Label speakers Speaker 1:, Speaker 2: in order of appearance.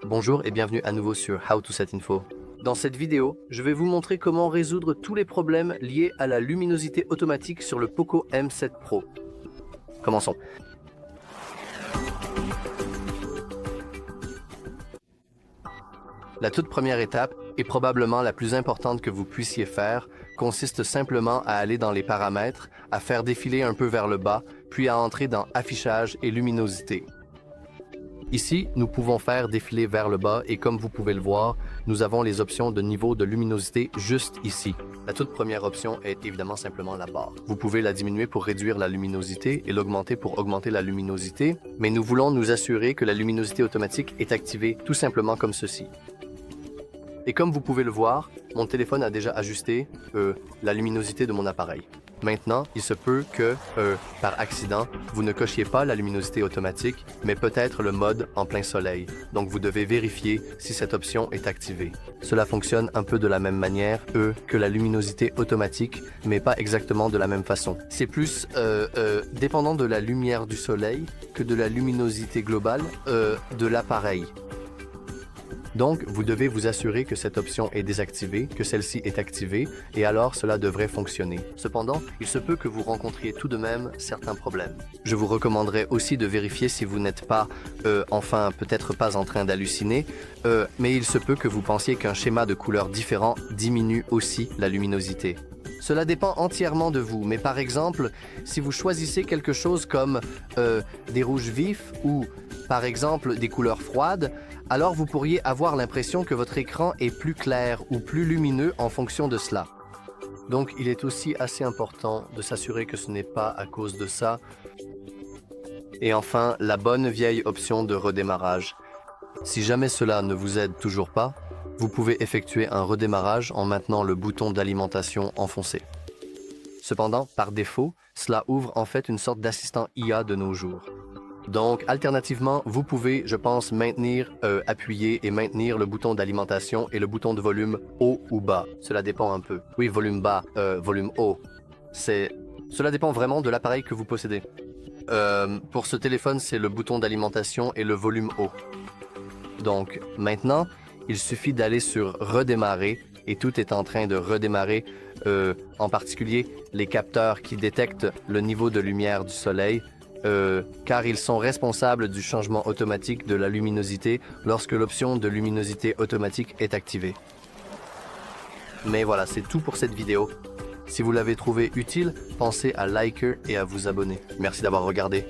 Speaker 1: Bonjour et bienvenue à nouveau sur How to Set Info. Dans cette vidéo, je vais vous montrer comment résoudre tous les problèmes liés à la luminosité automatique sur le Poco M7 Pro. Commençons. La toute première étape, et probablement la plus importante que vous puissiez faire, consiste simplement à aller dans les paramètres, à faire défiler un peu vers le bas, puis à entrer dans Affichage et luminosité. Ici, nous pouvons faire défiler vers le bas et comme vous pouvez le voir, nous avons les options de niveau de luminosité juste ici. La toute première option est évidemment simplement la barre. Vous pouvez la diminuer pour réduire la luminosité et l'augmenter pour augmenter la luminosité, mais nous voulons nous assurer que la luminosité automatique est activée tout simplement comme ceci. Et comme vous pouvez le voir, mon téléphone a déjà ajusté la luminosité de mon appareil. Maintenant, il se peut que, par accident, vous ne cochiez pas la luminosité automatique, mais peut-être le mode en plein soleil. Donc, vous devez vérifier si cette option est activée. Cela fonctionne un peu de la même manière, que la luminosité automatique, mais pas exactement de la même façon. C'est plus dépendant de la lumière du soleil que de la luminosité globale de l'appareil. Donc, vous devez vous assurer que cette option est désactivée, que celle-ci est activée, et alors cela devrait fonctionner. Cependant, il se peut que vous rencontriez tout de même certains problèmes. Je vous recommanderais aussi de vérifier si vous n'êtes pas, peut-être pas en train d'halluciner, mais il se peut que vous pensiez qu'un schéma de couleurs différent diminue aussi la luminosité. Cela dépend entièrement de vous, mais par exemple, si vous choisissez quelque chose comme des rouges vifs ou par exemple des couleurs froides, alors vous pourriez avoir l'impression que votre écran est plus clair ou plus lumineux en fonction de cela. Donc il est aussi assez important de s'assurer que ce n'est pas à cause de ça. Et enfin, la bonne vieille option de redémarrage. Si jamais cela ne vous aide toujours pas, vous pouvez effectuer un redémarrage en maintenant le bouton d'alimentation enfoncé. Cependant, par défaut, cela ouvre en fait une sorte d'assistant IA de nos jours. Donc, alternativement, vous pouvez, je pense, appuyer et maintenir le bouton d'alimentation et le bouton de volume haut ou bas. Cela dépend un peu. Oui, volume bas, volume haut. Cela dépend vraiment de l'appareil que vous possédez. Pour ce téléphone, c'est le bouton d'alimentation et le volume haut. Donc, maintenant, il suffit d'aller sur Redémarrer et tout est en train de redémarrer, en particulier les capteurs qui détectent le niveau de lumière du soleil, car ils sont responsables du changement automatique de la luminosité lorsque l'option de luminosité automatique est activée. Mais voilà, c'est tout pour cette vidéo. Si vous l'avez trouvé utile, pensez à liker et à vous abonner. Merci d'avoir regardé.